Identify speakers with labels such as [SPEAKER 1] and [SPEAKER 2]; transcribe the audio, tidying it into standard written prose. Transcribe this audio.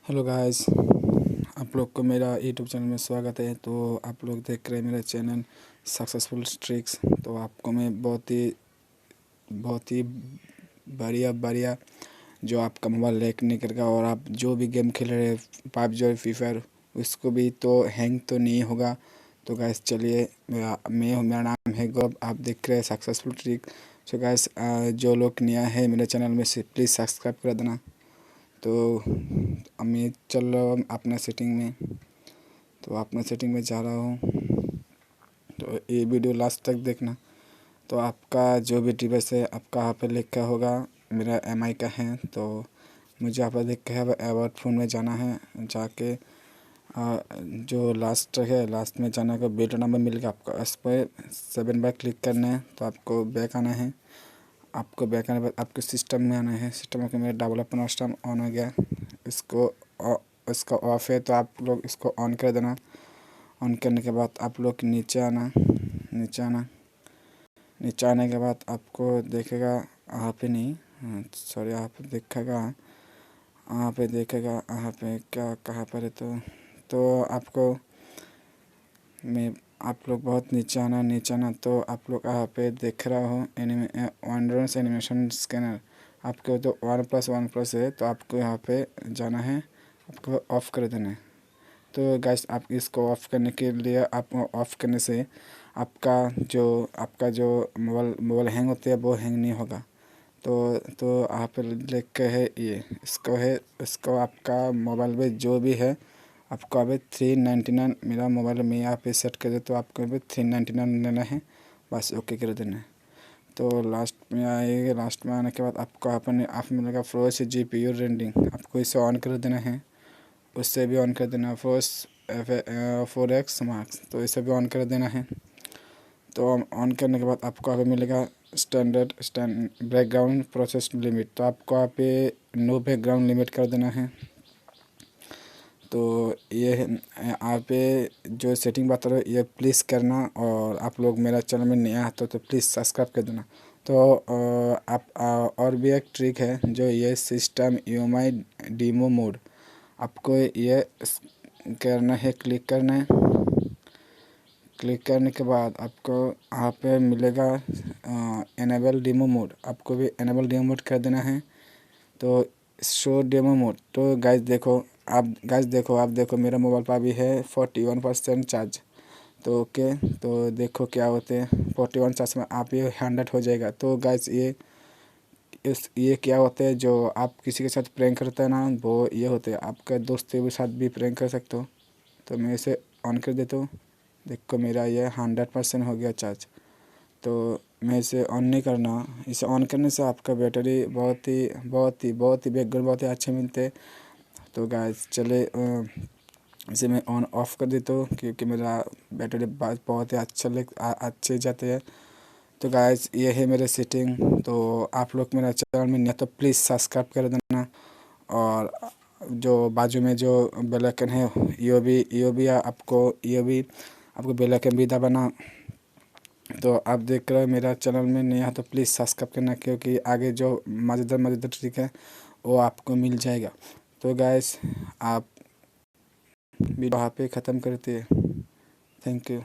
[SPEAKER 1] Hello guys, आप लोग को मेरा यूट्यूब चैनल में स्वागत है। तो आप लोग देख रहे हैं मेरा चैनल सक्सेसफुल ट्रिक्स। तो आपको मैं बहुत ही बढ़िया बढ़िया जो आपका मोबाइल लैग नहीं करेगा और आप जो भी गेम खेल रहे हैं पबजी और फ्री फायर उसको भी तो हैंग तो नहीं होगा। तो गाइस चलिए, मेरा नाम है गौरव, आप देख रहे हैं सक्सेसफुल ट्रिक। तो गाइस जो लोग नया है मेरे चैनल में से प्लीज़ सब्सक्राइब कर देना। तो मैं चल रहा हूँ अपना सेटिंग में, तो अपना सेटिंग में जा रहा हूँ। तो ये वीडियो लास्ट तक देखना। तो आपका जो भी डिवाइस है आपका यहाँ पे लिखा होगा मेरा एमआई का है। तो मुझे यहाँ पर देख के अबाउट फ़ोन में जाना है, जाके जो लास्ट है लास्ट में जाना का बेटा नंबर मिलेगा आपको, इस पर 7 बार क्लिक करना है। तो आपको बैक आना है। आपको बैक आने के बाद आपके सिस्टम में आना है। सिस्टम में मेरा डेवलपमेंट सिस्टम ऑन हो गया। इसका ऑफ है तो आप लोग इसको ऑन कर देना। ऑन करने के बाद आप लोग नीचे आना। नीचे आने के बाद आपको देखेगा यहाँ पे नहीं, सॉरी यहाँ पे देखेगा यहाँ पे क्या कहाँ पर है। तो आपको मैं आप लोग बहुत नीचे आना। तो आप लोग यहाँ पे देख रहा हो वंडरस एनिमेशन स्कैनर। आपको तो 1+1+ है तो आपको यहाँ पे जाना है, आपको ऑफ़ कर देना है। तो गाइस आप इसको ऑफ़ करने के लिए आपको ऑफ़ करने से आपका जो मोबाइल हैंग होते हैं वो हैंग नहीं होगा। तो यहाँ पे लिख के है ये इसको आपका मोबाइल में जो भी है आपको अभी 399 मेरा मोबाइल में यहाँ पे सेट कर दे। तो आपको अभी 399 लेना है, बस ओके कर देना है। तो लास्ट में आएगा। लास्ट में आने के बाद आपको आप मिलेगा फ्रोस GPU रेंडिंग, आपको इसे ऑन कर देना है। उससे भी ऑन कर देना है फ्रोस 4x मार्क्स, तो इसे भी ऑन कर देना है। तो ऑन करने के बाद आपको यहाँ पे मिलेगा स्टैंड बैकग्राउंड प्रोसेस लिमिट। तो आपको यहाँ पे नो बैकग्राउंड लिमिट कर देना है। तो ये यहाँ पे जो सेटिंग बता रहा है ये प्लीज़ करना। और आप लोग मेरा चैनल में नया आता तो प्लीज़ सब्सक्राइब कर देना। तो और भी एक ट्रिक है जो ये सिस्टम UMI डेमो मोड, आपको ये करना है, क्लिक करना है। क्लिक करने के बाद आपको यहाँ पे मिलेगा एनेबल डेमो मोड, आपको भी एनेबल डेमो मोड कर देना है। तो शो डेमो मोड। तो गाइस देखो मेरा मोबाइल पर अभी है 41% चार्ज। तो ओके, तो देखो क्या होते हैं 41 चार्ज में आप ये 100 हो जाएगा। तो गाइस ये क्या होता है, जो आप किसी के साथ प्रैंक करते हैं ना वो ये होते हैं, आपके दोस्त के साथ भी प्रैंक कर सकते हो। तो मैं इसे ऑन कर देता हूँ। देखो मेरा ये 100% हो गया चार्ज। तो मैं इसे ऑन नहीं करना, इसे ऑन करने से आपका बैटरी बहुत ही बैकग्राउंड बहुत ही अच्छे मिलते हैं। तो गाइस चले इसे मैं ऑन ऑफ़ कर देता हूँ क्योंकि मेरा बैटरी बहुत ही अच्छे जाते हैं। तो गाइस ये है मेरे सेटिंग। तो आप लोग मेरा चैनल में नहीं तो प्लीज़ सब्सक्राइब कर देना। और जो बाजू में जो बेल आइकन है आपको बेल आइकन भी दबाना। तो आप देख रहे हो मेरा चैनल में नया तो प्लीज़ सब्सक्राइब करना, क्योंकि आगे जो मज़ेदार ट्रिक है वो आपको मिल जाएगा। तो गाइस आप वीडियो यहाँ पे ख़त्म करते हैं। Thank you.